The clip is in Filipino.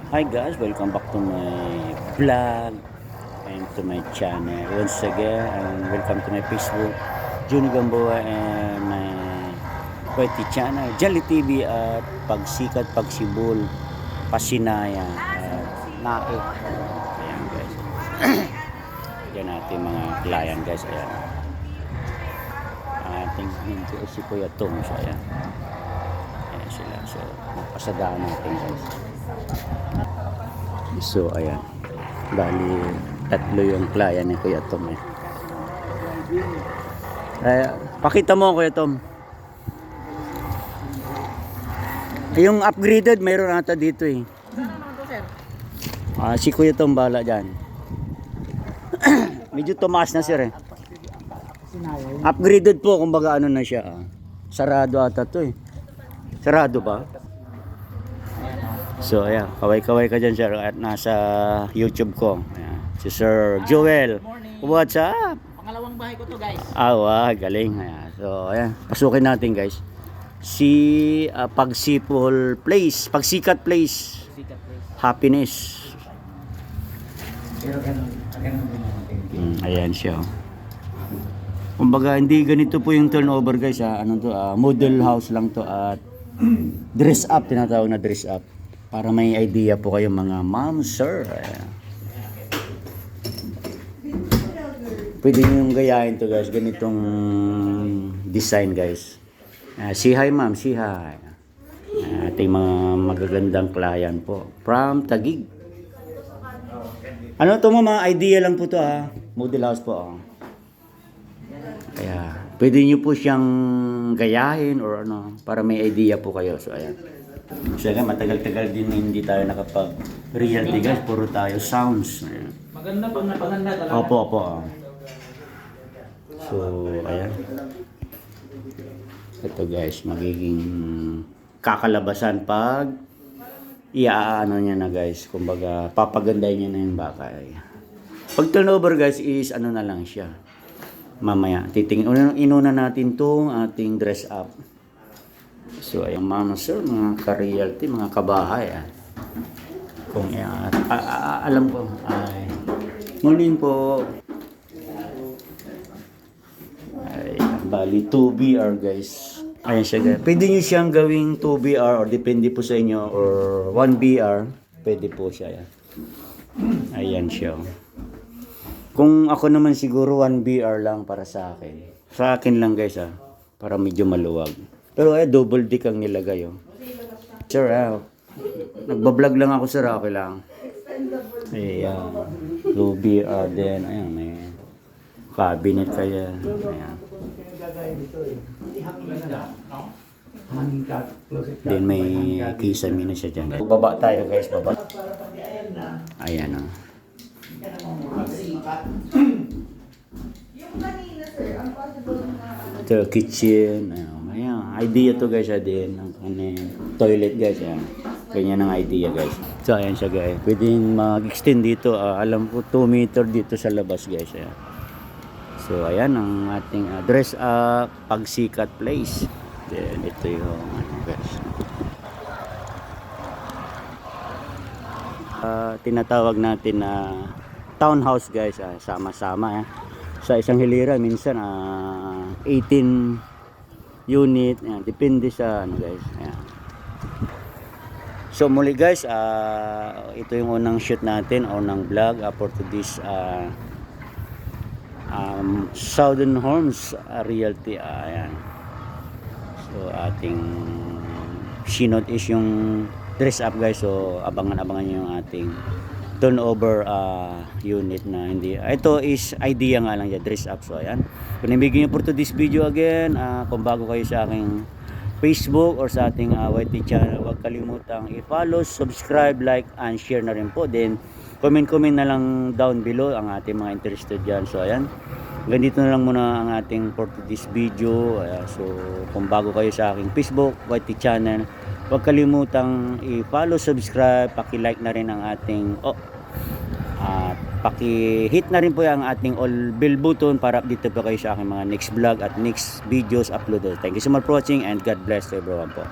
Hi guys, welcome back to my vlog and to my channel once again, and welcome to my Facebook Juni Gamboa and my YT channel Jolly TV at Pagsikat Pagsibol Pasinaya at Nae. Ayan guys. Yan natin mga client guys. Ayan ating hindi si Kuya Tom. So ayan, ayan sila, so pasadaan natin guys. So ayan, bali tatlo yung client ni Kuya Tom eh. Pakita mo Kuya Tom. Yung upgraded mayroon ata dito eh. Si Kuya Tom bala dyan. Medyo tumaas na sir eh. Upgraded po, kumbaga ano na siya. Sarado ata to eh. Sarado ba? So ayan, kaway-kaway ka dyan sir at nasa YouTube ko. Ayan, si Sir Joel. What's up? Pangalawang bahay ko to guys. Galing. Ayan. So ayan, pasukin natin guys. Si Pagsipol Place, Pagsikat Place. Happiness. Pero ganun din. Ayan siya. Kumbaga hindi ganito po yung turnover guys ano to, model house lang to at dress up, tinatawag na dress up. Para may idea po kayo mga ma'am, sir. Ayan. Pwede nyo yung gayahin to guys, ganitong design guys. Say hi ma'am, say hi. Ating mga magagandang client po from Taguig. Ano to mga idea lang po to model house po. Kaya pwede nyo po siyang gayahin or ano para may idea po kayo. So ayan. So ayan, matagal-tagal din hindi tayo nakapag reality guys, puro tayo sounds. Ayan. Maganda po, napaganda talaga. Opo. So ayan. Ito guys, magiging kakalabasan pag iaano niya na guys. Kumbaga papagandahin niya na yung baka. Pag turnover guys is ano na lang siya. Mamaya inuna natin tong ating dress up. So ayun ma'am sir, mga ka-realty, mga kabahay kung alam ko ay morning po ay bali 2BR guys. Ayan siya guys, pwede nyo siyang gawing 2BR or depende po sa inyo or 1BR, pwede po siya. Ayan siya. Kung ako naman siguro 1BR lang para sa akin. Sa akin lang guys para medyo maluwag. Pero double deck ang nilagay Sir nagbablog lang ako sir, okay lang. Ayan. 2BR din. Ayan, may cabinet kaya. Ayan. Then may kisame na siya dyan. Baba tayo guys, baba. Ayan ito kitchen. Ayan, idea to guys din toilet guys. Ganyan ang idea guys. So ayan siya guys, pwedeng mag-extend dito. Alam ko 2 meter dito sa labas guys. So ayan ang ating dress up Pagsikat Place. Then ito yung guys, tinatawag natin na townhouse guys. Sama-sama sa isang hilira minsan 18 unit. Depende sa guys. So muli guys, ito yung unang shoot natin, unang vlog for today's Southern Homes Realty. Ayan. So ating sinot is yung dress up guys. So abangan yung ating turnover unit na hindi. Ito is idea nga lang dress up. So ayan. Kung nabigyan nyo for today's video again, kung bago kayo sa aking Facebook or sa ating YT channel, huwag kalimutang i-follow, subscribe, like, and share na rin po. Then comment na lang down below ang ating mga interested dyan. So ayan, ganito na lang muna ang ating for today's video. So kung bago kayo sa aking Facebook, YT channel, huwag kalimutang i-follow, subscribe, paki-like na rin ang ating paki-hit na rin po yung ating all bell button para update po kayo sa aking mga next vlog at next videos uploaded. Thank you so much for watching and God bless everyone po.